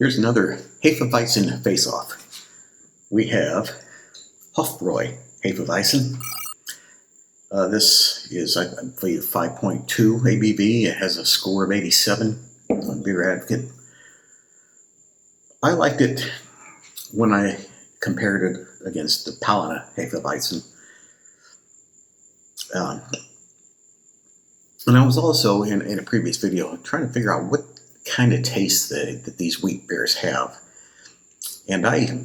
Here's another Hefe Weizen face-off. We have Hofbräu Hefe Weizen. This is, I believe, 5.2 ABV. It has a score of 87 on Beer Advocate. I liked it when I compared it against the Palate Hefe Weizen. And I was also, in a previous video, trying to figure out what kind of taste that these wheat beers have. And I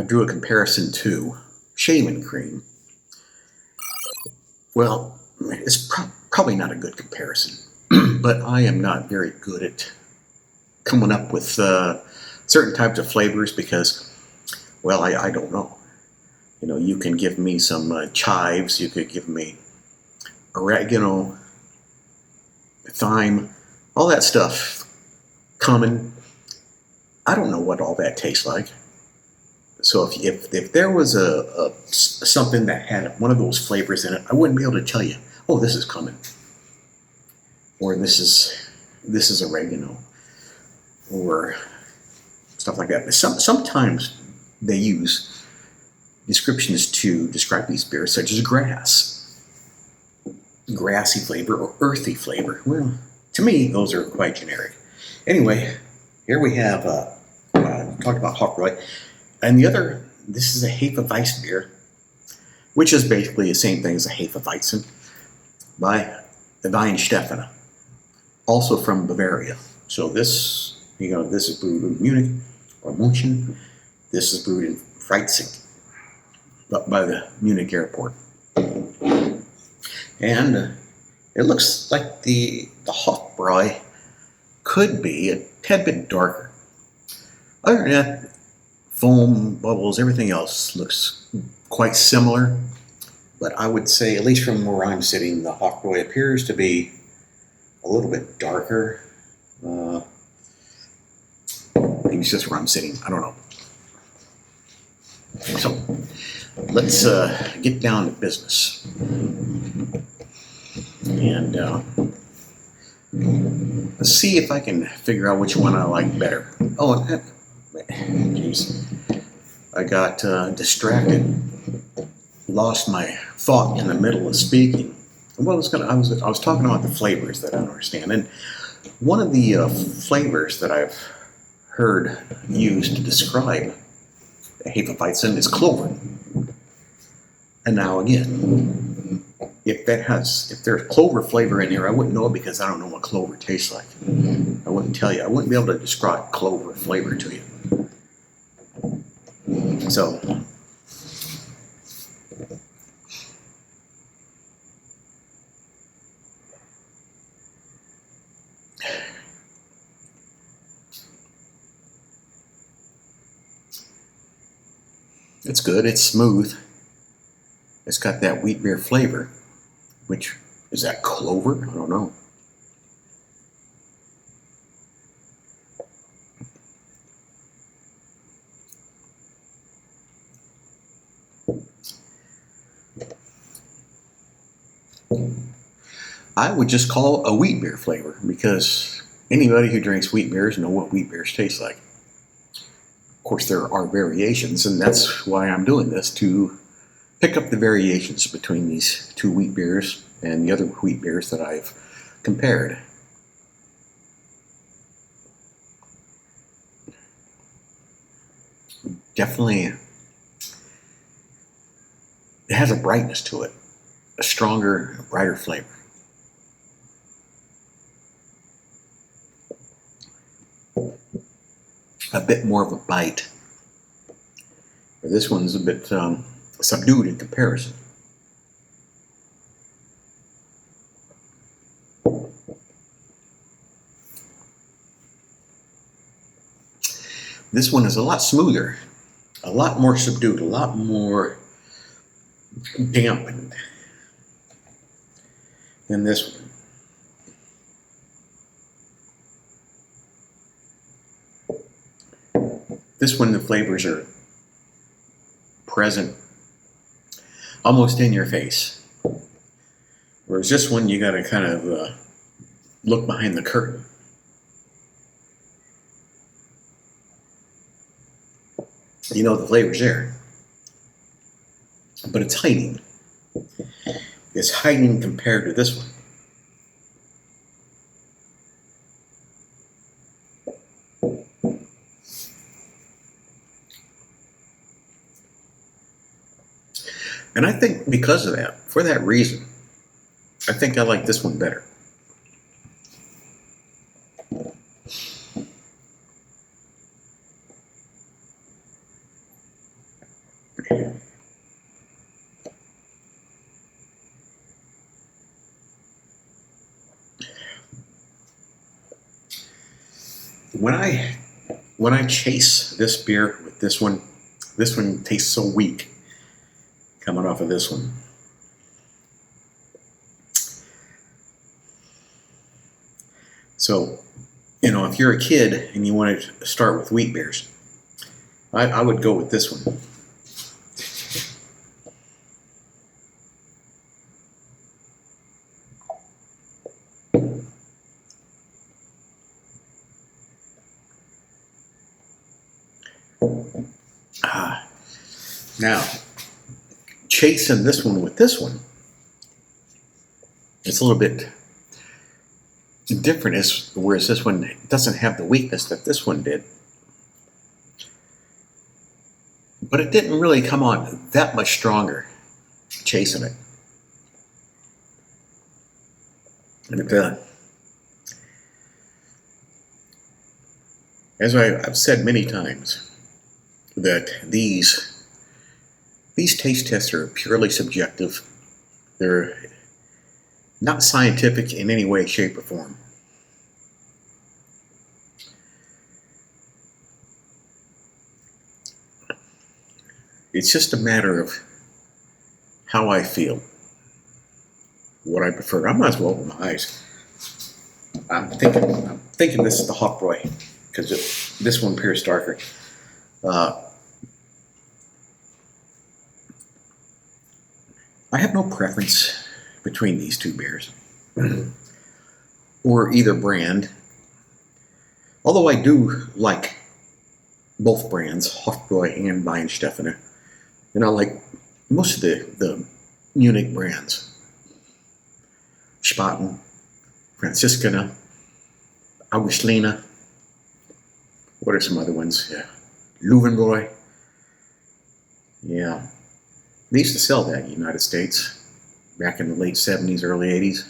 drew a comparison to shaving cream. Well, it's probably not a good comparison, but I am not very good at coming up with certain types of flavors because, well, I don't know. You know, you can give me some chives, you could give me oregano, thyme, all that stuff, cumin. I don't know what all that tastes like. So if there was something that had one of those flavors in it, I wouldn't be able to tell you, oh, this is cumin, or this is oregano, or stuff like that. But sometimes they use descriptions to describe these beers, such as grassy flavor or earthy flavor. Well, to me, those are quite generic. Anyway, here we have talked about Hofbräu. And the other, this is a Hefe Weissbier, which is basically the same thing as a Hefe Weizen by the Weihenstephaner, also from Bavaria. So this, this is brewed in Munich or Munich. This is brewed in Freising, by the Munich airport. And it looks like the Hofbräu could be a tad bit darker. Other than that, foam, bubbles, everything else looks quite similar. But I would say, at least from where I'm sitting, the Hofbräu appears to be a little bit darker. Maybe it's just where I'm sitting. I don't know. So let's get down to business. And let's see if I can figure out which one I like better. Oh, jeez. I got distracted, lost my thought in the middle of speaking. Well, I was talking about the flavors that I don't understand, and one of the flavors that I've heard used to describe a Hefe Weizen is clover. And now again, if there's clover flavor in here, I wouldn't know it because I don't know what clover tastes like. I wouldn't tell you. I wouldn't be able to describe clover flavor to you. So, it's good. It's smooth. It's got that wheat beer flavor, which is that clover? I don't know. I would just call it a wheat beer flavor because anybody who drinks wheat beers know what wheat beers taste like. Of course, there are variations, and that's why I'm doing this, to pick up the variations between these two wheat beers and the other wheat beers that I've compared. Definitely, it has a brightness to it, a stronger, brighter flavor. A bit more of a bite. This one's a bit subdued in comparison. This one is a lot smoother, a lot more subdued, a lot more dampened than this one. This one, the flavors are present, almost in your face. Whereas this one, you got to kind of look behind the curtain. You know the flavor's there, but it's hiding. It's hiding compared to this one. And I think because of that, for that reason, I think I like this one better. When I chase this beer with this one tastes so weak coming off of this one. So, you know, if you're a kid and you wanted to start with wheat beers, I would go with this one. Now, chasing this one with this one, it's a little bit different, whereas this one doesn't have the weakness that this one did. But it didn't really come on that much stronger chasing it. And as I've said many times, that these taste tests are purely subjective. They're not scientific in any way, shape, or form. It's just a matter of how I feel, what I prefer. I might as well open my eyes. I'm thinking this is the Hofbräu, because this one appears darker. I have no preference between these two beers or either brand, although I do like both brands, Hofbräu and Weihenstephaner, and I like most of the Munich brands. Spaten, Franziskaner, Augustliner. What are some other ones? Yeah. Löwenbräu. Yeah. They used to sell that in the United States back in the late 70s, early 80s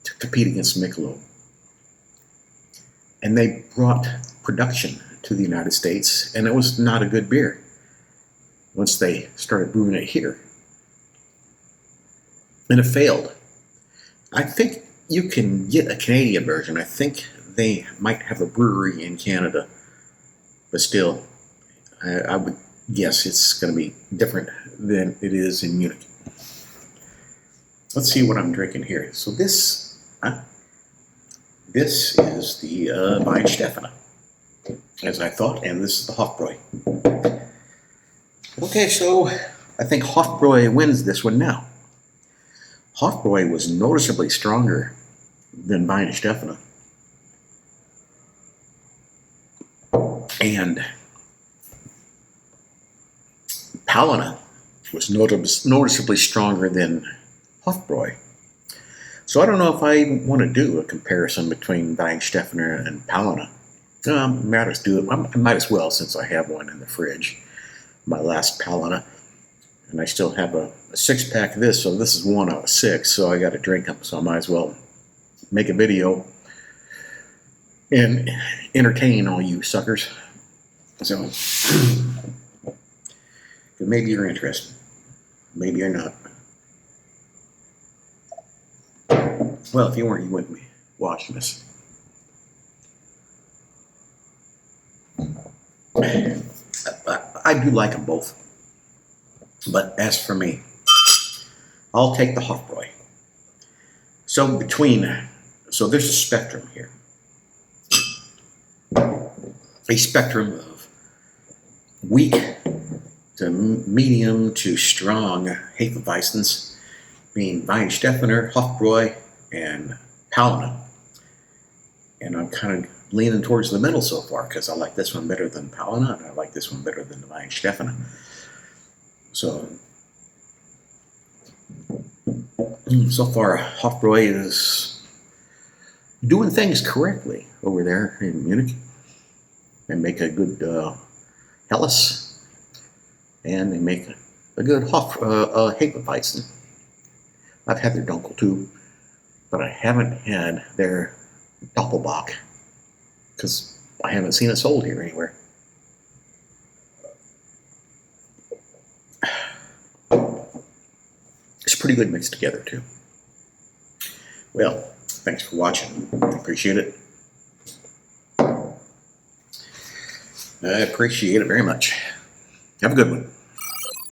to compete against Michelob. And they brought production to the United States, and it was not a good beer once they started brewing it here. And it failed. I think you can get a Canadian version. I think they might have a brewery in Canada, but still, I would guess it's going to be different than it is in Munich. Let's see what I'm drinking here. So this is the Weihenstephaner, as I thought, and this is the Hofbräu. Okay, so I think Hofbräu wins this one now. Hofbräu was noticeably stronger than Weihenstephaner. And Palate was noticeably stronger than Hofbräu. So I don't know if I want to do a comparison between Weihenstephaner and Palate. Might as well, since I have one in the fridge. My last Palate. And I still have a 6-pack of this, so this is 1 out of 6, so I got to drink them, so I might as well make a video and entertain all you suckers. So, maybe you're interested. Maybe you're not. Well, if you weren't, you wouldn't be watching this. I do like them both. But as for me, I'll take the Hofbräu. So there's a spectrum here. A spectrum of weak to medium to strong Hefe Weizens, being Weihenstephaner, Hofbräu, and Palate. And I'm kind of leaning towards the middle so far because I like this one better than Palana, and I like this one better than the Weihenstephaner. So far, Hofbräu is doing things correctly over there in Munich. They make a good Helles, and they make a good Hefe Weizen. I've had their Dunkel too, but I haven't had their Doppelbock because I haven't seen it sold here anywhere. It's pretty good mixed together too. Well, thanks for watching. I appreciate it. I appreciate it very much. Have a good one.